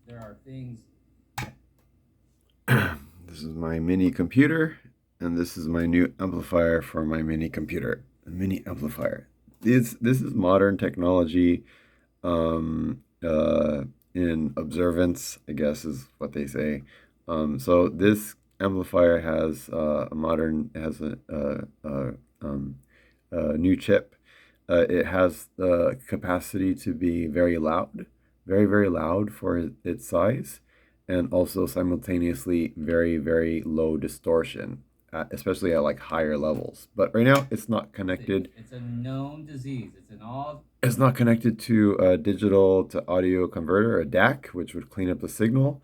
there are things. This is my mini computer, and this is my new amplifier for my mini computer. A mini amplifier. This is modern technology um, uh, in observance, I guess is what they say. So this amplifier has a modern has a new chip. It has the capacity to be very loud, very loud for its size, and also simultaneously very low distortion, especially at like higher levels. But right now, it's not connected. It's a known disease. It's an all. It's not connected to a digital to audio converter, a DAC, which would clean up the signal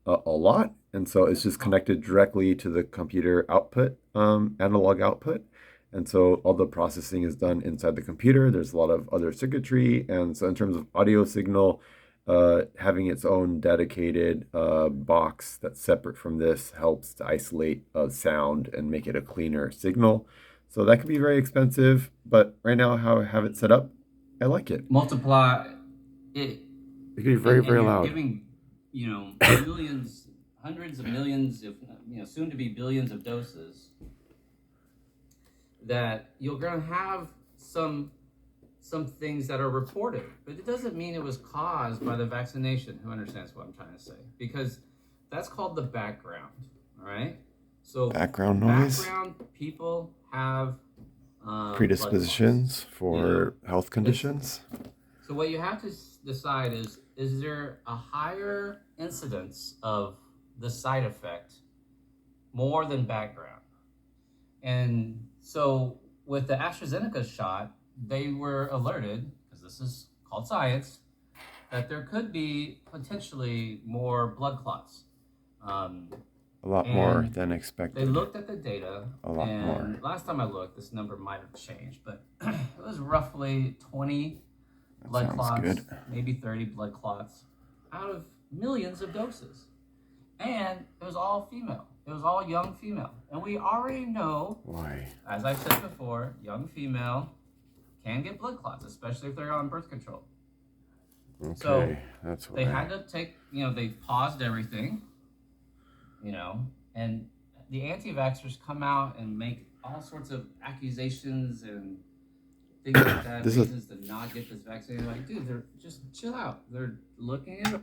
a lot. And so it's just connected directly to the computer output, analog output. And so all the processing is done inside the computer. There's a lot of other circuitry. And so in terms of audio signal, having its own dedicated box that's separate from this helps to isolate sound and make it a cleaner signal. So that can be very expensive, but right now how I have it set up, I like it. Multiply it. It can be very You're loud. giving, millions, hundreds of millions, if soon to be billions of doses. That you're going to have some things that are reported, but it doesn't mean it was caused by the vaccination. Who understands what I'm trying to say? Because that's called the background. All right. So Background noise. background people have Predispositions for health conditions. So what you have to decide is there a higher incidence of the side effect more than background? And so with the AstraZeneca shot, they were alerted, because this is called science, that there could be potentially more blood clots. A lot more than expected. They looked at the data. A lot more. Last time I looked, this number might have changed, but it was roughly 20 blood clots, good. maybe 30 blood clots out of millions of doses. And it was all female. It was all young female. And we already know, why, as I said before, young female can get blood clots, especially if they're on birth control. Okay, so that's why. They had to take, they paused everything, and the anti-vaxxers come out and make all sorts of accusations and things like that, reasons to not get this vaccine. Like, dude, they're just chill out. They're looking at it.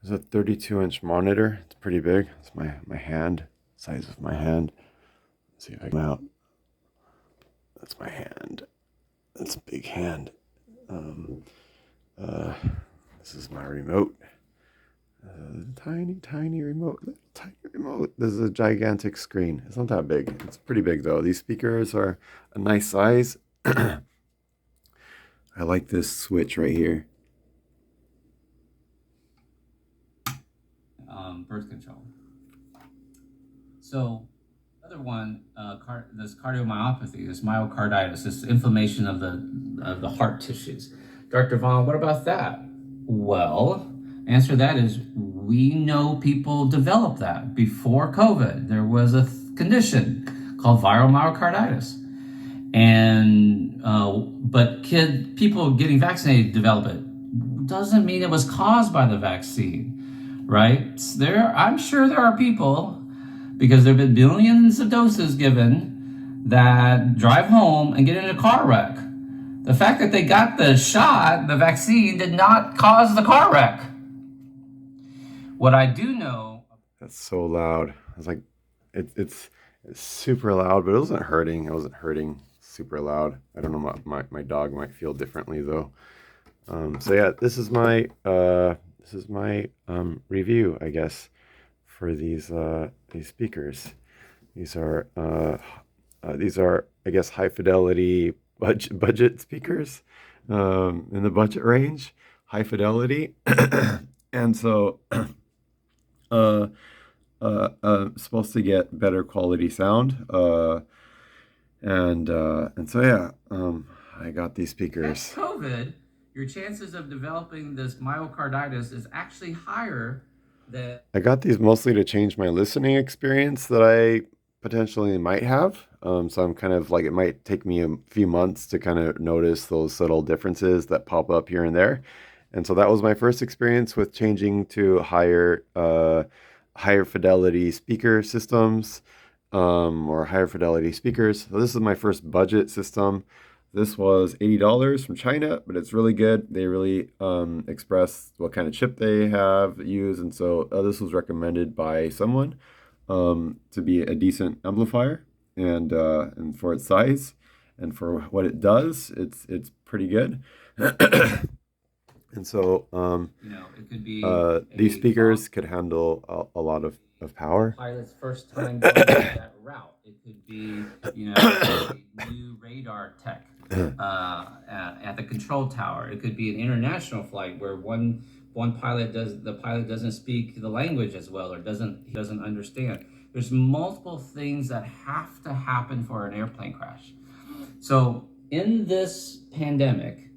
It's a 32-inch monitor. It's pretty big. It's my hand, size of my hand. Let's see if I can out. That's my hand. That's a big hand. This is my remote. Tiny remote. Little tiny remote. This is a gigantic screen. It's not that big. It's pretty big though. These speakers are a nice size. I like this switch right here. Birth control. So, other one, this cardiomyopathy, this myocarditis, this inflammation of the heart tissues. Dr. Vaughn, what about that? Well, answer to that is we know people develop that before COVID. There was a condition called viral myocarditis, and but people getting vaccinated develop it. Doesn't mean it was caused by the vaccine. Right? I'm sure there are people, because there have been billions of doses given, that drive home and get in a car wreck. The fact that they got the shot, the vaccine, did not cause the car wreck. What I do know... That's so loud. It's like, it's super loud, but it wasn't hurting. It wasn't hurting super loud. I don't know, my dog might feel differently though. So yeah, this is my review, I guess, for these speakers. These are I guess high fidelity budget speakers, in the budget range, high fidelity, and so supposed to get better quality sound, and so yeah, I got these speakers. COVID, your chances of developing this myocarditis is actually higher than... I got these mostly to change my listening experience that I potentially might have. So I'm kind of like, it might take me a few months to kind of notice those subtle differences that pop up here and there. And so that was my first experience with changing to higher fidelity speaker systems, or higher fidelity speakers. So this is my first budget system. This was $80 from China, but it's really good. They really express what kind of chip they have used, and so this was recommended by someone to be a decent amplifier, and for its size and for what it does, it's pretty good. And so It could be these a speakers could handle a lot of power. pilot's first time going that route. It could be, a new radar tech at the control tower. It could be an international flight where one pilot doesn't speak the language as well, or doesn't understand. There's multiple things that have to happen for an airplane crash. So in this pandemic,